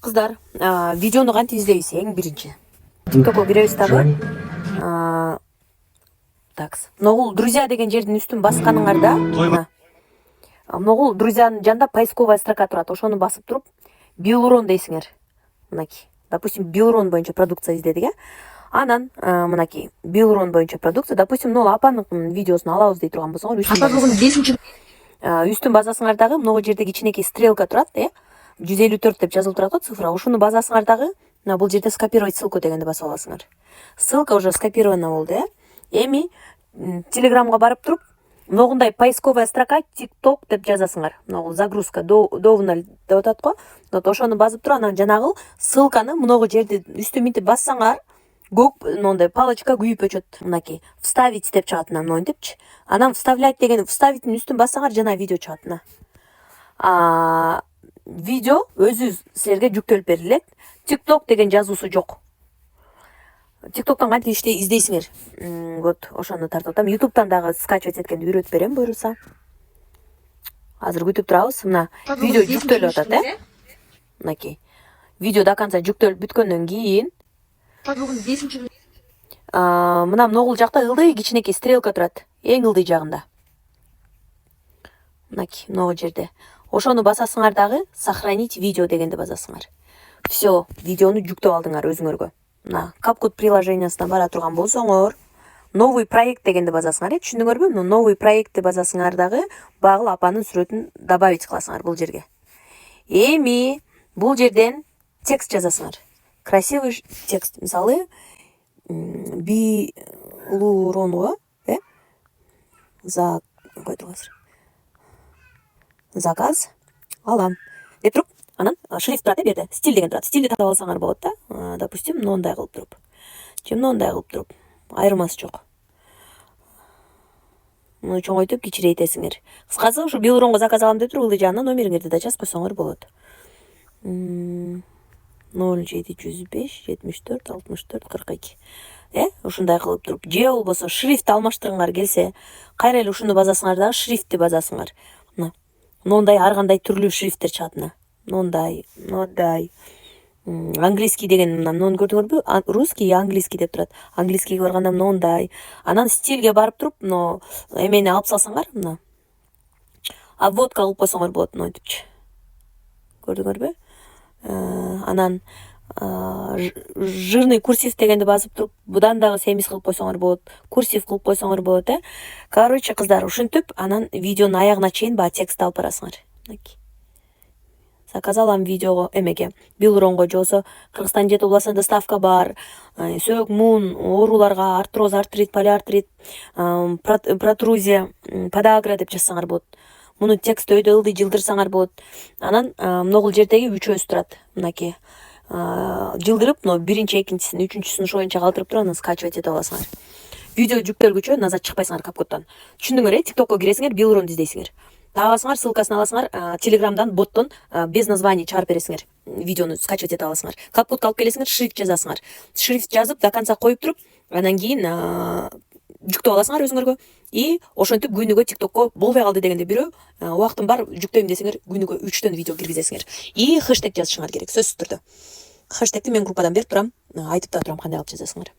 Кыздар, видеону кантип издейбиз эң биринчи? TikTokко киребиз дагы. Такс. Могул друзья деген жердин үстүн басканыңарда, мына. Могул друзьянын жанында поисковая строка турат. Ошону басып туруп, Билурон дейсиңер. Мынаки. Допустим, Билурон боюнча продукция издедик, Анан, мынаки, Билурон боюнча продукция, допустим, могул апанын видеосун алабыз дей турган болсоңор, үстүн базасыңар дагы, могул жерде кичинекей стрелка турат, 154 деп жазылып турат го цифра. Ушуну базасыңар дагы, мына бул жерде скопировать ссылку дегенди басып аласыңар. Ссылка уже скопирована болду, Эми Телеграмга барып туруп, могундай поисковая строка TikTok деп жазасыңар. Могул загрузка довналь деп атат го. Ошону басып туруп, анан жанагы ссылканы могу жерде үстүн мынтип бассаңар, көк мондай палочка күйүп өчөт. Мынаки вставить деп чыгат мына монтипчи. Анан вставлять деген вставиттин үстүн бассаңар жана видео чыгат мына. Видео өзү силерге жүктөлүп берилет. TikTok деген жазуусу жок. TikToктон кантип издейсиңер? Вот ошону тартып атам. YouTube'дан дагы скачивать эткенди үйрөтүп берем буюрса. Азыр күтүп турабыз. Мына видео жүктөлүп атат, Мынакей. Видео до конца жүктөлүп бүткөндөн кийин мына могул жакта ылдый кичинекей стрелка турат. Эң ылдый жагында. Мынакей, могул жерде. Ошону басасыңар дагы сохранить видео дегенди басасыңар. Все, видеону жүктөп алдыңар өзүңөргө. Мына CapCut приложениясына бара турган болсоңор, новый проект дегенди басасыңар, түшүндүңөрбү? Новый проектти басасыңар дагы Багыл апанын сүрөтүн добавить кыласыңар бул жерге. Эми бул жерден текст жазасыңар. Красивый текст, мисалы, Билуронго, заказ алам. Деп туруп, анан шрифт турат, берде. Стиль деген турат. Стилди тартып алсаңар болот да. Допустим, мындай кылып туруп. Мындай кылып туруп. Айырмасы жок. Муну чоңойтуп кичирейтесиңер. Кыскасы, ушу Билуронго заказ алам деп туруп, ылдый жагына номериңерди да жазып койсоңор болот. 0705 74 64 42. Ушундай кылып туруп, же болбосо шрифт алмаштыргыңар келсе, кайра эле ушуну базасыңар дагы шрифтти базасыңар. Мына мындай ар кандай түрлүү шрифттер чыгат мына. Мындай. Английский деген мына көрдүңөрбү? Русский и английский деп турат. Английскийге барганда мындай. Анан стилге барып туруп, эмени алып салсаңар, мына. Обводка кылып койсоңор болот мынтипчи. Көрдүңөрбү? Анан жирный курсив дегенди басып туруп, будан дагы семиз кылып койсоңор болот. Курсив кылып койсоңор болот, Короче, кыздар, ушинтип анан видеонун аягына чейин баа текст алып барасыңар. Заказ алам видеого эмеге. Билуронго жосо Кыргызстан жети областына доставка бар. Сөөк, муун, ооруларга, артроз, артрит, полиартрит, протрузия, подагра деп жазсаңар болот. Муну текст өйдө ылдый жылдырсаңар болот. Анан могул жердеги үчөөсү турат. Мынакей. Жылдырып, биринчи, экинчисин, үчүнчүсүн ошо боюнча калтырып туруп, анан скачивать эте аласыңар. Видео жүктөлгүчө назад чыкпайсыңар CapCut'тан. Түшүндүңөр, TikTokко киресиңер, Билурон издейсиңер. Табасыңар, ссылкасын аласыңар, Телеграмдан боттон без названий чыгарып бересиңер. Видеону скачивать эте аласыңар. CapCut'ка алып келесиңер, шрифт жазасыңар. Шрифт жазып до конца коюп туруп, анан кийин жүктөп аласыңар өзүңөргө. И ошентип күнүгө TikTokко болбой калды дегенде бирөө убактым бар жүктөйм десеңер, күнүгө 3 видео киргизесиңер. И хэштег жазышыңар керек, сөзсүз түрдө. Хэштегти мен группадан берип турам, айтып да турам кандай кылып жазасыңар.